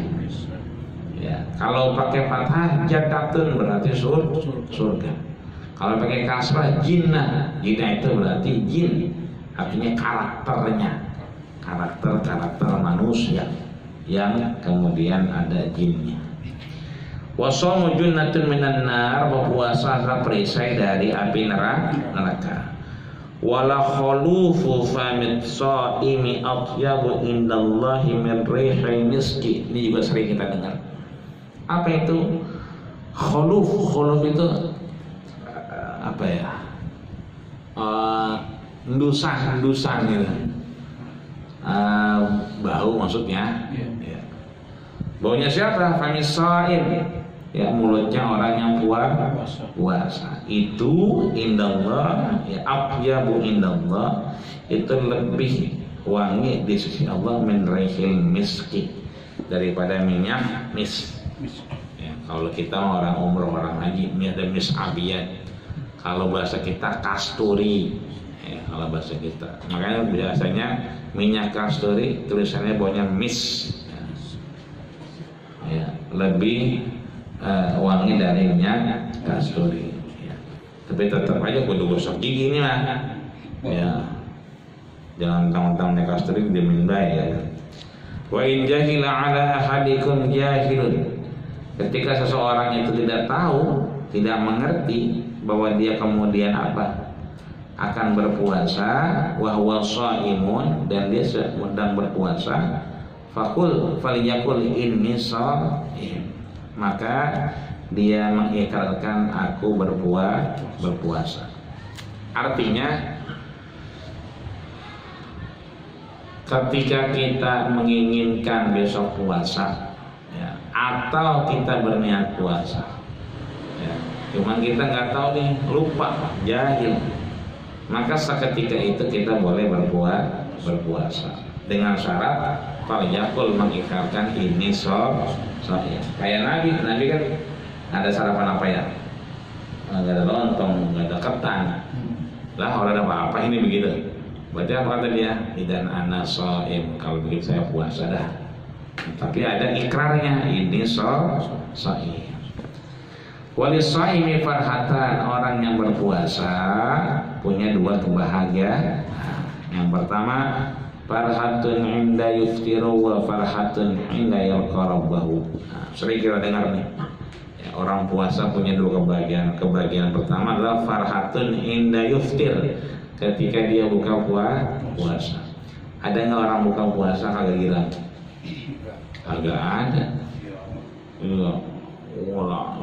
Ya. Kalau pakai fathah, jannatun berarti surga. Kalau pakai kasrah, jinnah. Jinnah itu berarti jin. Artinya karakternya. Karakter manusia yang kemudian ada jinnya. Wasaumu junnatun minan nar, berpuasa adalah perisai dari api neraka. Wala khulufu famit shaimi atyabu indallahi min rihil miski. Ini juga sering kita dengar. Apa itu khuluf? Khuluf itu apa ya? Endusan gitu. Bau maksudnya. Ya. Baunya siapa? Famit shaim. Ya, mulutnya orang yang puasa. Itu indallah, ya atyabu indallah, itu lebih wangi di sisi Allah min rihil miski, daripada minyak misk. Ya, kalau kita orang umroh, orang haji, ini ada misk abiyat. Kalau bahasa kita kasturi. Ya, kalau bahasa kita. Makanya biasanya minyak kasturi tulisannya baunya misk. Ya, lebih wangi dari minyak kasturi. Ya. Tapi tetap aja kudu gosok gigi ini lah. Ya. Jangan tang-tang minyak kasturi diminum ya. Wa in jahila ala ahadikum jahilun. Ketika seseorang itu tidak tahu, tidak mengerti bahwa dia kemudian apa? Akan berpuasa, wa huwa shaimun, dan dia sedang berpuasa, faqul falyakul inni shaim. Maka dia mengikrarkan aku berpuasa. Artinya ketika kita menginginkan besok puasa, ya, atau kita berniat puasa, ya, cuman kita nggak tahu nih, lupa, jahil, maka seketika itu kita boleh berpuasa dengan syarat falyakul, mengikrarkan ini ya. Kayak Nabi kan ada sarapan apa ya? Nggak ada lontong, nggak ada ketan. Lah orang ada apa ini begitu? Berarti apa kata dia? Idan ana shaim, kalau begitu saya puasa dah. Tapi ada ikrarnya, ini shaim. Walis shaimi farhatan, orang yang berpuasa punya dua kebahagiaan. Yang pertama, farhatun inda yuftiru wa farhatun inda yalqa rabbahu. Sering kita dengar nih, ya, orang puasa punya dua kebahagiaan. Kebahagiaan pertama adalah farhatun inda yuftir, ketika dia buka puasa. Ada nggak orang buka puasa kagak girang? Kagak ada. Iya,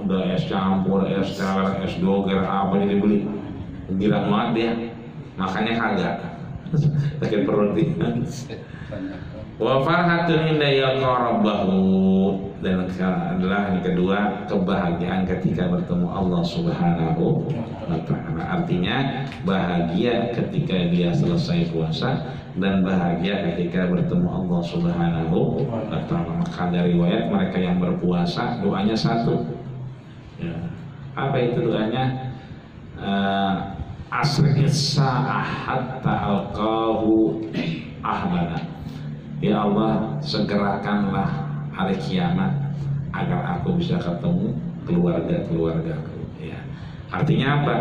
udah es campur, es teler, es doger, apa yang dibeli, girang banget dia. Makannya kagak. Sakit perut dia. Wa farhatun inda yalqa rabbahu, dan adalah yang kedua kebahagiaan ketika bertemu Allah Subhanahu wa ta'ala. Artinya bahagia ketika dia selesai puasa dan bahagia ketika bertemu Allah Subhanahu wa ta'ala. Maka dari riwayat mereka yang berpuasa doanya satu. Ya. Apa itu doanya? Asri'is sa'ah hatta alqahu ahbana. Ya Allah, segerakanlah hari kiamat agar aku bisa ketemu keluarga-keluargaku. Ya. Artinya apa?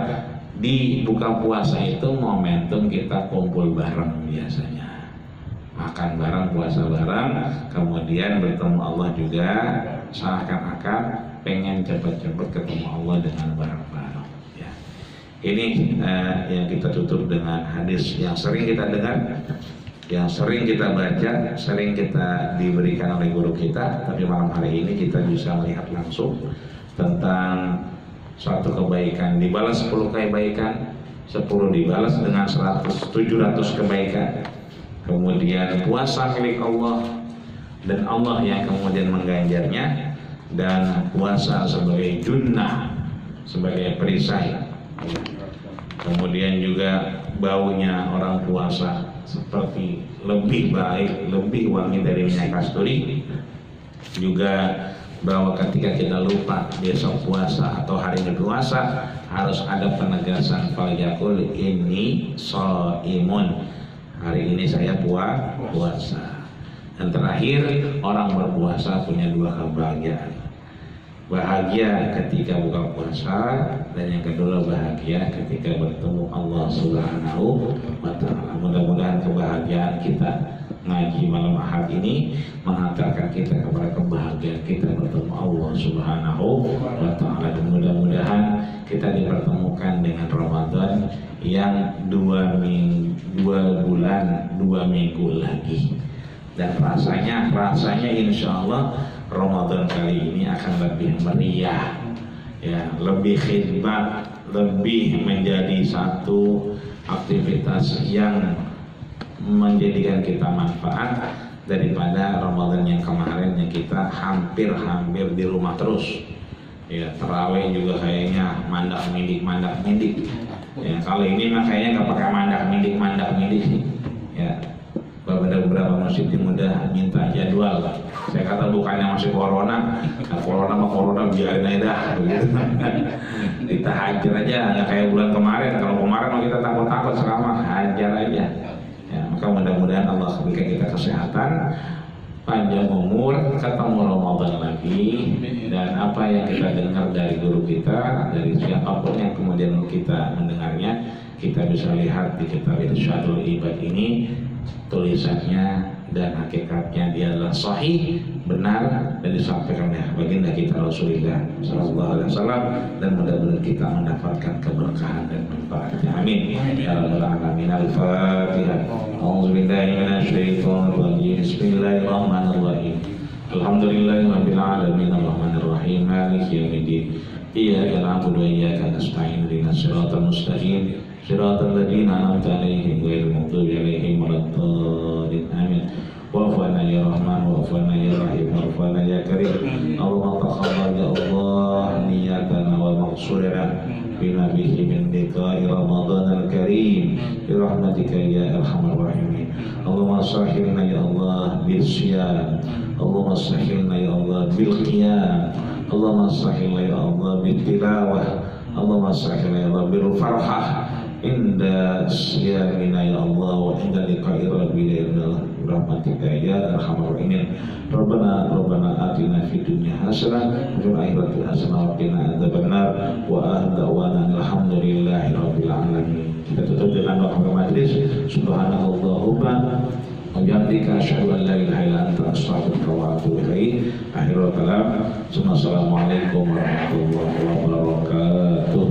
Di buka puasa itu momentum kita kumpul bareng biasanya. Makan bareng, puasa bareng, kemudian bertemu Allah juga, seakan-akan pengen cepat-cepat ketemu Allah dengan bareng-bareng. Ini yang kita tutup dengan hadis yang sering kita dengar, yang sering kita baca, sering kita diberikan oleh guru kita. Tapi malam hari ini kita bisa melihat langsung tentang suatu kebaikan dibalas 10 kebaikan, 10 dibalas dengan 700 kebaikan. Kemudian puasa milik Allah dan Allah yang kemudian mengganjarnya, dan puasa sebagai junnah, sebagai perisai. Kemudian juga baunya orang puasa seperti lebih baik, lebih wangi dari minyak kasturi. Juga bahwa ketika kita lupa besok puasa atau hari ini puasa, harus ada penegasan falyaqul inni shaimun, hari ini saya puasa. Dan terakhir, orang berpuasa punya 2 kebahagiaan. Bahagia ketika buka puasa, dan yang kedua bahagia ketika bertemu Allah Subhanahu wa ta'ala. Mudah-mudahan kebahagiaan kita ngaji malam Ahad ini mengantarkan kita kepada kebahagiaan kita bertemu Allah Subhanahu wa ta'ala. Dan mudah-mudahan kita dipertemukan dengan Ramadan yang 2 bulan 2 minggu lagi. Dan rasanya insya Allah Ramadan kali ini akan lebih meriah, ya, lebih khidmat, lebih menjadi satu aktivitas yang menjadikan kita manfaat daripada Ramadan yang kemarin yang kita hampir di rumah terus. Ya, tarawih juga kayaknya mandak mindik. Ya, kalau ini mah kayaknya nggak pakai mandak mindik sih. Ya. Beberapa masjid yang udah minta jadwal. Saya kata bukannya masih corona, mah corona biarin aja dah, begitu. Kita hajar aja, nggak kayak bulan kemarin. Kalau kemarin mah kita takut selama hajar aja. Ya, maka mudah-mudahan Allah berikan kita kesehatan, panjang umur, ketemu Ramadan lagi, dan apa yang kita dengar dari guru kita, dari siapapun yang kemudian kita mendengarnya, kita bisa lihat di kitab Irsyadul Ibad ini, tulisannya dan hakikatnya dia adalah sahih, benar, dan disampaikan oleh baginda kita Rasulullah sallallahu alaihi wasallam, dan mudah-mudahan kita mendapatkan keberkahan dan manfaatnya. Amin ya rabbal alamin. Al-Fatihah. A'udzubillahi minasyaitonir rajim. Bismillahirrahmanirrahim. Alhamdulillahirabbil alamin arrahmanir rahim maliki yaumiddin. Iyyaka na'budu wa iyyaka nasta'in ihdinas siratal mustaqim siratal ladzina an'amta 'alaihim ghairil maghdubi 'alaihim waladdallin. Amin. Wa'fu 'anna ya Rahman, wa'fu 'anna ya Rahim, wa'fu 'anna ya Karim. Allahumma taqabbal ya Allah niyatana wa maqsurana bima bihi min liqa'i Ramadan al-Karim bi rahmatika ya arhamar rahimin. Allahumma sahhilna ya Allah bil siyam, Allahumma sahhilna ya Allah bil qiyam, Allahumma sahhilna ya Allah bil tilawah, Allahumma sahhilna ya Allah bil farhah inda siyamina ya Allah wa inda liqa'i rabbina ya Allah rahmatika ya arhamar rahimin. Rabbana atina fid dunya hasanah wa fil akhirati hasanah wa qina adzabannar wa ahdawana alhamdulillahi rabbil alamin. Kita tutup dengan doa majlis. Subhanallahumma wa bihamdika asyhadu an la ilaha illa anta astaghfiruka wa atubu ilaik. Akhirul kalam. Assalamualaikum warahmatullahi wabarakatuh.